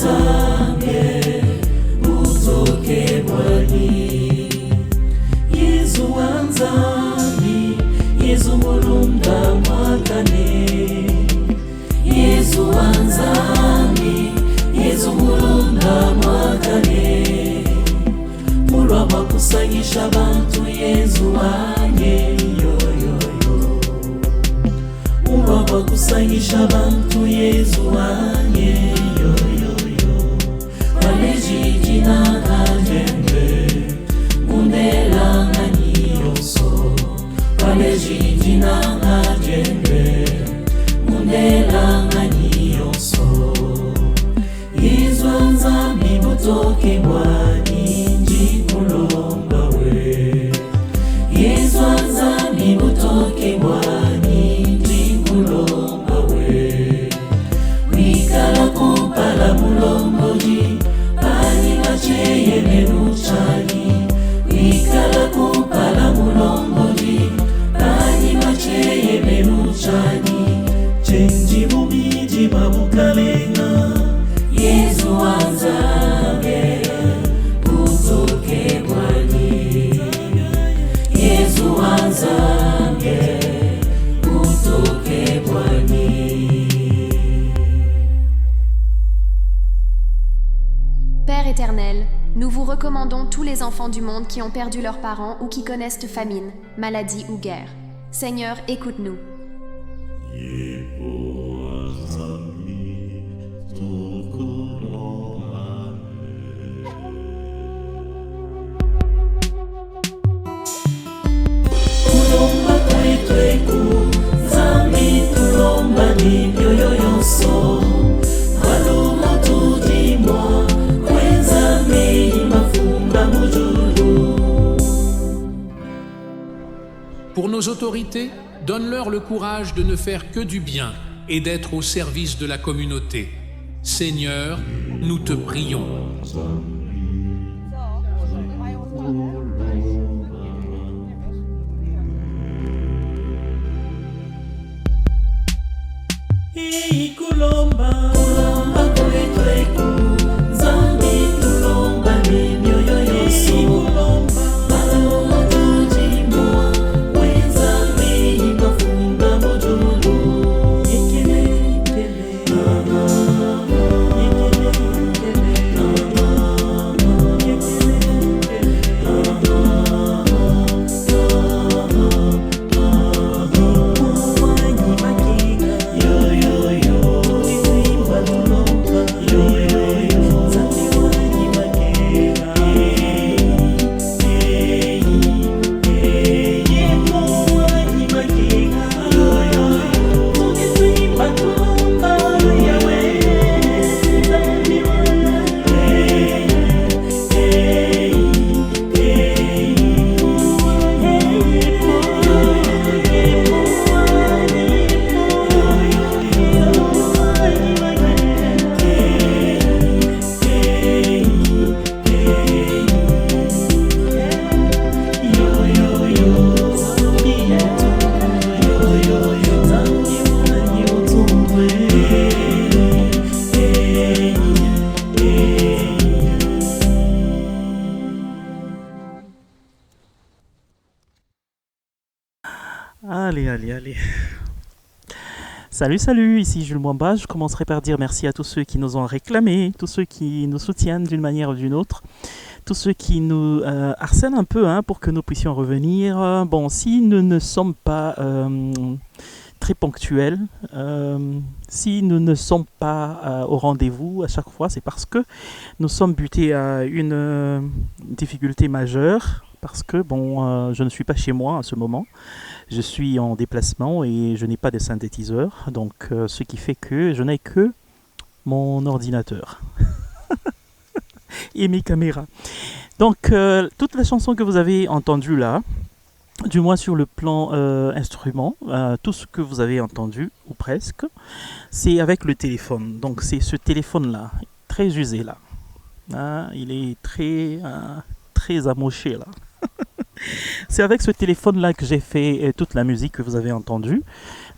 wanzange utoke Bwani. Yesu wanzani, Yesu mulunda mwakane. Yesu wanzani, Yesu mulunda mwakane. Mulwa makusanyisha bantu Yesu wanye yoyoyo. Mulwa makusanyisha bantu Yesu wanye yoyoyo. Waleji na kajembe mundela ngani yoso. Waleji na kajembe mundela ngani yoso. Yesu wanzani butoke Bwani njikulomba we. Yesu wanzani butoke Bwani njikulomba we. Wikala kupala mulomboji pani macheye menuchani. Wikala kupala mulomboji pani macheye menuchani. Chenji mumiji mabukalenga. Yesu wanzange utoke Bwani. Yesu wanzange utoke Bwani. Père éternel, nous vous recommandons tous les enfants du monde qui ont perdu leurs parents ou qui connaissent famine, maladie ou guerre. Seigneur, écoute-nous. Kulomba kwetu zami tulomba ni mioyo yonso. Walumo tudimwa kwenza mei mafumba mujulu. Pour nos autorités, donne-leur le courage de ne faire que du bien et d'être au service de la communauté. Seigneur, nous te prions. Kulomba kwetu zami tulomba ni mioyo yonso. Walumo tudimwa kwenza mei mafumba mujulu. Allez. Salut, ici Jules Mwamba. Je commencerai par dire merci à tous ceux qui nous ont réclamé, tous ceux qui nous soutiennent d'une manière ou d'une autre, tous ceux qui nous harcèlent un peu pour que nous puissions revenir. Bon, si nous ne sommes pas très ponctuels, si nous ne sommes pas au rendez-vous à chaque fois, c'est parce que nous sommes butés à une difficulté majeure, parce que je ne suis pas chez moi à ce moment. Je suis en déplacement et je n'ai pas de synthétiseur, donc ce qui fait que je n'ai que mon ordinateur et mes caméras. Donc toute la chanson que vous avez entendue là, du moins sur le plan instrument, tout ce que vous avez entendu, ou presque, c'est avec le téléphone. Donc c'est ce téléphone-là, très usé là. Il est très amoché là. C'est avec ce téléphone-là que j'ai fait toute la musique que vous avez entendue.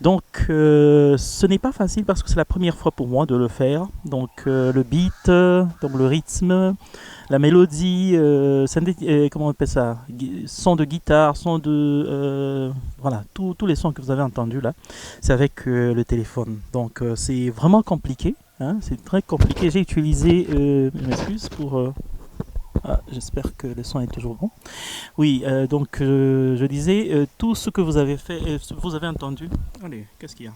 Donc, ce n'est pas facile parce que c'est la première fois pour moi de le faire. Donc, le beat, donc le rythme, la mélodie, comment on appelle ça? Son de guitare, son de... voilà, tous les sons que vous avez entendus là, c'est avec le téléphone. Donc, c'est vraiment compliqué. Hein, c'est très compliqué. J'ai utilisé... je m'excuse pour... j'espère que le son est toujours bon. Oui, donc je disais, tout ce que vous avez fait, vous avez entendu. Allez, qu'est-ce qu'il y a?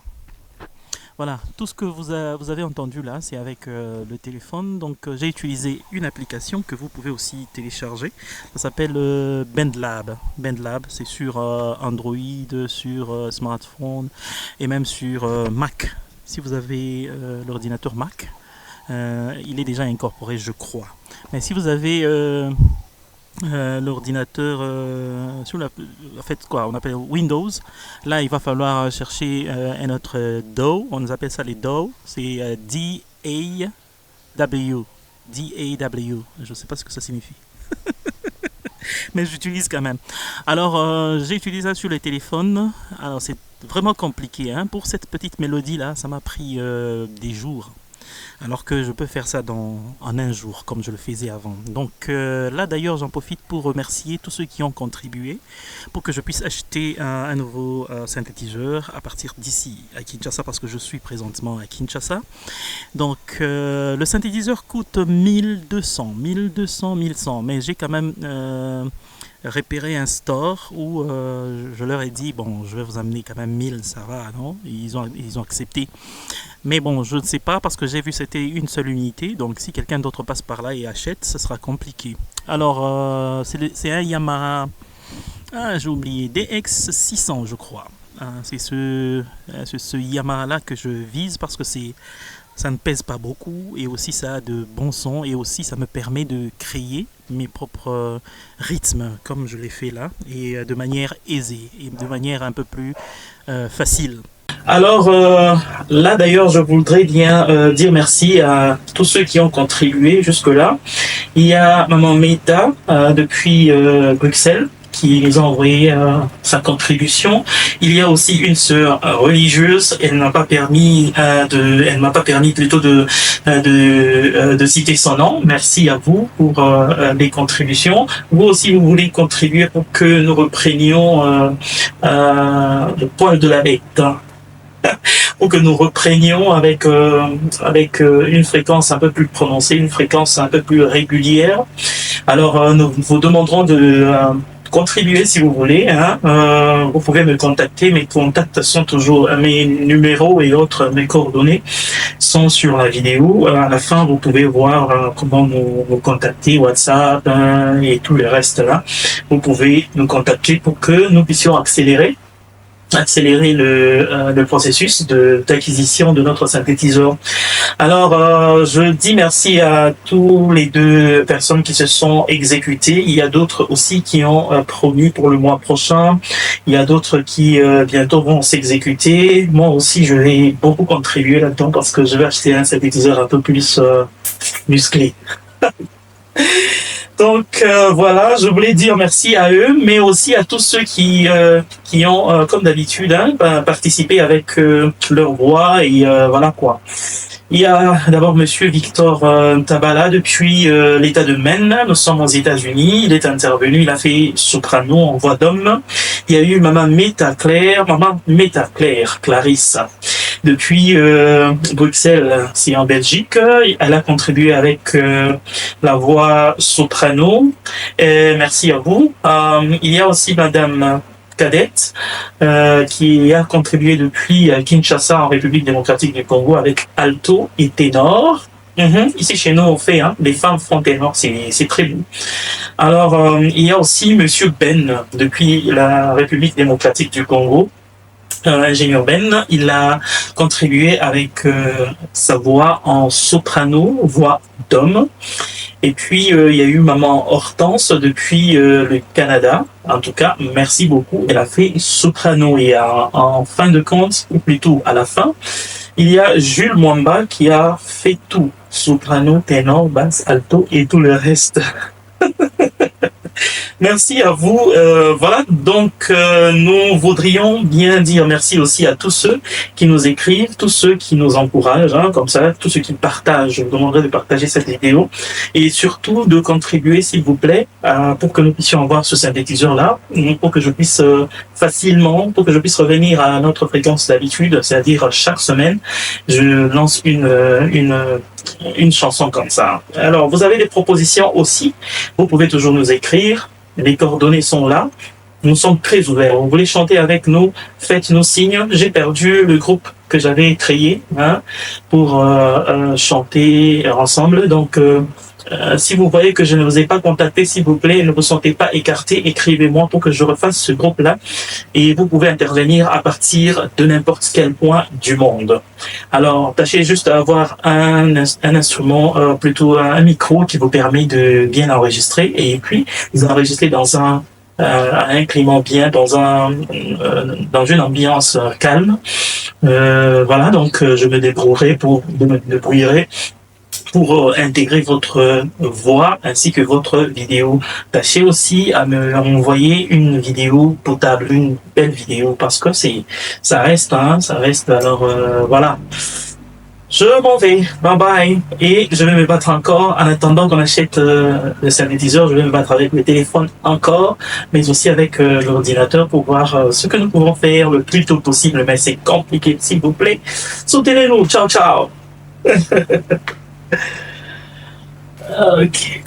Voilà, tout ce que vous avez entendu là, c'est avec le téléphone. Donc j'ai utilisé une application que vous pouvez aussi télécharger. Ça s'appelle BandLab. BandLab, c'est sur Android, sur smartphone et même sur Mac. Si vous avez l'ordinateur Mac, il est déjà incorporé, je crois. Mais si vous avez l'ordinateur sur en fait quoi on appelle Windows, là il va falloir chercher un autre DAW, on appelle ça les DAW, c'est DAW, je sais pas ce que ça signifie. Mais j'utilise quand même. Alors j'ai utilisé ça sur le téléphone. Alors c'est vraiment compliqué, hein. Pour cette petite mélodie là, ça m'a pris des jours. Alors que je peux faire ça en un jour, comme je le faisais avant. Donc là d'ailleurs j'en profite pour remercier tous ceux qui ont contribué pour que je puisse acheter un nouveau synthétiseur à partir d'ici, à Kinshasa, parce que je suis présentement à Kinshasa. Donc le synthétiseur coûte 1200, 1100, mais j'ai quand même... repérer un store où je leur ai dit bon, je vais vous amener quand même 1000, ça va, non? Ils ont accepté, mais bon, je ne sais pas parce que j'ai vu c'était une seule unité, donc si quelqu'un d'autre passe par là et achète, ce sera compliqué. Alors c'est un Yamaha, j'ai oublié, DX600 je crois. C'est ce Yamaha là que je vise parce que ça ne pèse pas beaucoup et aussi ça a de bons sons et aussi ça me permet de créer mes propres rythmes comme je l'ai fait là et de manière aisée et de manière un peu plus facile. Alors là d'ailleurs je voudrais bien dire merci à tous ceux qui ont contribué jusque-là. Il y a Maman Meta depuis Bruxelles qui nous a envoyé sa contribution. Il y a aussi une sœur religieuse. Elle m'a pas permis plutôt de citer son nom. Merci à vous pour les contributions. Vous aussi, vous voulez contribuer pour que nous reprenions le poil de la bête. Pour que nous reprenions avec une fréquence un peu plus prononcée, une fréquence un peu plus régulière. Alors, nous vous demanderons de contribuer si vous voulez, hein. Vous pouvez me contacter, mes contacts sont toujours, mes numéros et autres, mes coordonnées sont sur la vidéo. À la fin, vous pouvez voir comment nous contacter, WhatsApp et tout le reste là. Vous pouvez nous contacter pour que nous puissions accélérer le processus d'acquisition de notre synthétiseur. Alors, je dis merci à tous les deux personnes qui se sont exécutées. Il y a d'autres aussi qui ont promis pour le mois prochain. Il y a d'autres qui bientôt vont s'exécuter. Moi aussi, je vais beaucoup contribuer là-dedans parce que je vais acheter un synthétiseur un peu plus musclé. Donc voilà, je voulais dire merci à eux, mais aussi à tous ceux qui ont, comme d'habitude, participé avec leur voix et voilà quoi. Il y a d'abord Monsieur Victor Tabala depuis l'État de Maine. Nous sommes aux États-Unis. Il est intervenu, il a fait soprano en voix d'homme. Il y a eu Maman Meta Claire, Clarisse. Depuis Bruxelles, c'est en Belgique. Elle a contribué avec la voix soprano. Merci à vous. Il y a aussi Madame Cadette qui a contribué depuis Kinshasa en République démocratique du Congo avec alto et ténor. Ici chez nous on fait les femmes font ténor, c'est très beau. Alors il y a aussi Monsieur Ben depuis la République démocratique du Congo. Ingénieur Ben, il a contribué avec sa voix en soprano, voix d'homme. Et puis il y a eu Maman Hortense depuis le Canada. En tout cas, merci beaucoup. Elle a fait soprano et en fin de compte, ou plutôt à la fin, il y a Jules Mwamba qui a fait tout, soprano, ténor, basse, alto et tout le reste. Merci à vous. Voilà, donc nous voudrions bien dire merci aussi à tous ceux qui nous écrivent, tous ceux qui nous encouragent, hein, comme ça, tous ceux qui partagent. Je vous demanderai de partager cette vidéo et surtout de contribuer, s'il vous plaît, pour que nous puissions avoir ce synthétiseur-là, pour que je puisse facilement, pour que je puisse revenir à notre fréquence d'habitude, c'est-à-dire chaque semaine, je lance une chanson comme ça. Alors, vous avez des propositions aussi, vous pouvez toujours nous écrire, les coordonnées sont là, nous sommes très ouverts. Vous voulez chanter avec nous, faites-nous signe. J'ai perdu le groupe que j'avais créé pour chanter ensemble, donc si vous voyez que je ne vous ai pas contacté, s'il vous plaît, ne vous sentez pas écarté, écrivez-moi pour que je refasse ce groupe-là. Et vous pouvez intervenir à partir de n'importe quel point du monde. Alors, tâchez juste d'avoir un instrument, plutôt un micro qui vous permet de bien enregistrer. Et puis, vous enregistrez dans un climat bien, dans une ambiance calme. Voilà, donc je me débrouillerai pour intégrer votre voix ainsi que votre vidéo. Tâchez aussi à m'envoyer une vidéo potable, une belle vidéo, parce que ça reste. Alors voilà. Je m'en vais, bye bye, et je vais me battre encore en attendant qu'on achète le synthétiseur. Je vais me battre avec le téléphone encore, mais aussi avec l'ordinateur pour voir ce que nous pouvons faire le plus tôt possible. Mais c'est compliqué, s'il vous plaît. Soutenez-nous, ciao ciao. Ok.